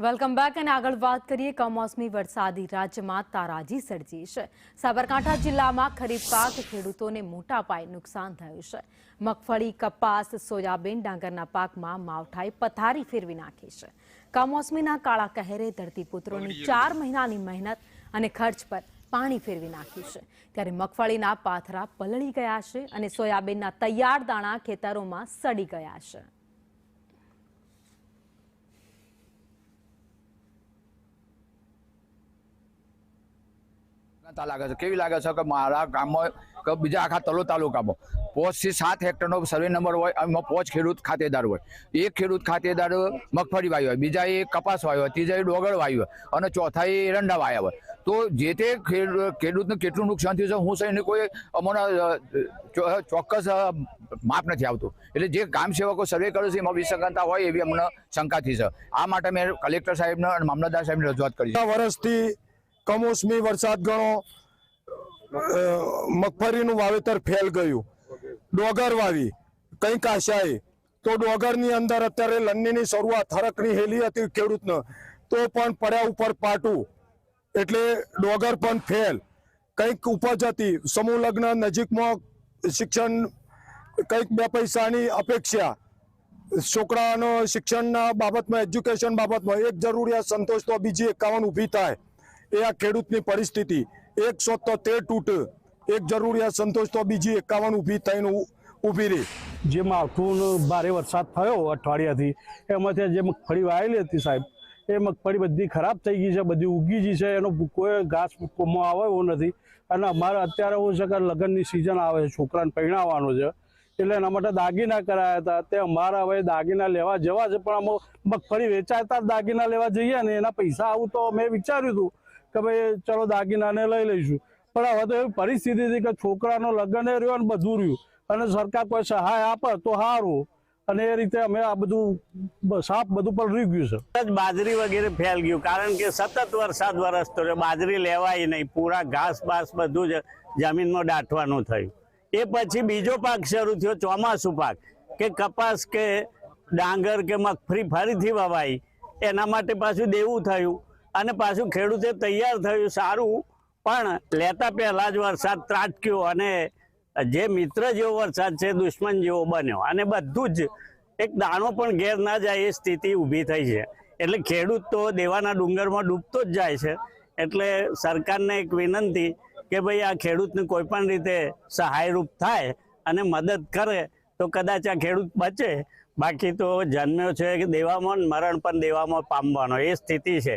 Welcome back અને આગળ વાત કરીએ કમોસમી વરસાદી રાજ્યમાં તારાજી સર્જી છે। સાબરકાંઠા જિલ્લામાં ખરીફ પાક ખેડૂતોને મોટા પાયે નુકસાન થયું છે। મગફળી, કપાસ, સોયાબીન, ડાંગરના પાકમાં માવઠાએ પથારી ફેરવી નાખી છે। કમોસમીના કાળા કહેરે ધરતીપુત્રોની 4 મહિનાની મહેનત અને ખર્ચ પર પાણી ફેરવી નાખ્યું છે। ત્યારે મગફળીના પાથરા પલળી ગયા છે અને સોયાબીનના તૈયાર દાણા ખેતરોમાં સડી ગયા છે। લાગે છે કેવી લાગે છે કે મારા ગામમાં કે બીજા આખા તલો તાલુકામાં 5 થી 7 હેક્ટરનો સર્વે નંબર હોય, એમાં 5 ખેડૂત ખાતેદાર હોય। એક ખેડૂત ખાતેદાર મગફળી વાવી હોય, બીજા એ કપાસ વાવી હોય, ત્રીજા એ ડોગર વાવી હોય અને ચોથા એ એરંડા વાવ્યા હોય। તો જે તે ખેડૂતને કેટલું નુકસાન થયું છે હું સહીને કોઈ અમને ચોક્કસ માપ નથી આવતું। એટલે જે ગામ સેવકો સર્વે કર્યો છે એમાં વિસંગતતા હોય એવી અમને શંકાથી છે। આ માટે મેં કલેક્ટર સાહેબને અને મામલતદાર સાહેબને રજૂઆત કરી છે। વર્ષથી કમોસમી વરસાદ ગણો મગફળીનું વાવેતર ફેલ ગયું, ડોગર વાવી કંઈક આશાએ તો ડોગરની અંદર અત્યારે લણણીની શરૂઆત હરકની હેલી હતી ખેડૂતને તો પણ પડ્યા ઉપર પાટું એટલે ડોગર પણ ફેલ। કંઈક ઉપજ હતી, સમૂહ લગ્ન નજીકમાં શિક્ષણ કંઈક 2 પૈસાની અપેક્ષા, છોકરાનો શિક્ષણના બાબતમાં એજ્યુકેશન બાબતમાં એક જરૂરિયાત સંતોષ તો બીજી 51 ઊભી થાય એ આ ખેડૂતની પરિસ્થિતિ। 113 તૂટ, એક જરૂરિયાત સંતોષ તો બીજી 51 ઊભી થઈને ઊભી રહી। જે માવઠું ભારે વરસાદ થયો અઠવાડિયાથી એમાંથી જે મગફળી વાવેલી હતી સાહેબ, એ મગફળી બધી ખરાબ થઈ ગઈ છે, બધી ઉગી ગઈ છે, એનો કોઈ ઘાસ ફૂટવામાં આવે એવો નથી। અને અમારે અત્યારે એવું છે કે લગ્નની સિઝન આવે છે, છોકરાને પરણાવવાનો છે એટલે એના માટે દાગીના કરાયા હતા। તે અમારા હવે દાગીના લેવા જવા છે પણ અમે મગફળી વેચાતા દાગીના લેવા જઈએ ને એના પૈસા આવું તો મેં વિચાર્યું હતું કે ભાઈ ચલો દાગીનાને લઈ લઈશું, પણ હવે તો એવી પરિસ્થિતિ હતી કે છોકરાનો લગ્ન રહ્યો અને બધું રહ્યું અને સરકાર કોઈ સહાય આપે તો સારું, અને એ રીતે અમે આ બધું સાપ બધું પલળી ગયું છે। બાજરી વગેરે ફેલ ગયું કારણ કે સતત વરસાદ વરસતો રહ્યો, બાજરી લેવાય નહીં, પૂરા ઘાસ બાસ બધું જ જમીનમાં દાટવાનું થયું। એ પછી બીજો પાક શરૂ થયો, ચોમાસું પાક કે કપાસ કે ડાંગર કે મગફળી ફરીથી વવાઈ, એના માટે પાછું દેવું થયું અને પાછું ખેડૂતે તૈયાર થયું સારું, પણ લેતા પહેલા જ વરસાદ ત્રાટક્યો અને જે મિત્ર જેવો વરસાદ છે દુશ્મન જેવો બન્યો અને બધું જ એક દાણો પણ ઘેર ના જાય એ સ્થિતિ ઊભી થઈ છે। એટલે ખેડૂત તો દેવાના ડુંગરમાં ડૂબતો જ જાય છે। એટલે સરકારને એક વિનંતી કે ભાઈ આ ખેડૂતને કોઈ પણ રીતે સહાયરૂપ થાય અને મદદ કરે તો કદાચ આ ખેડૂત બચે, બાકી તો જન્મ્યો છે કે દેવામાં, મરણ પણ દેવામાં પામવાનો એ સ્થિતિ છે।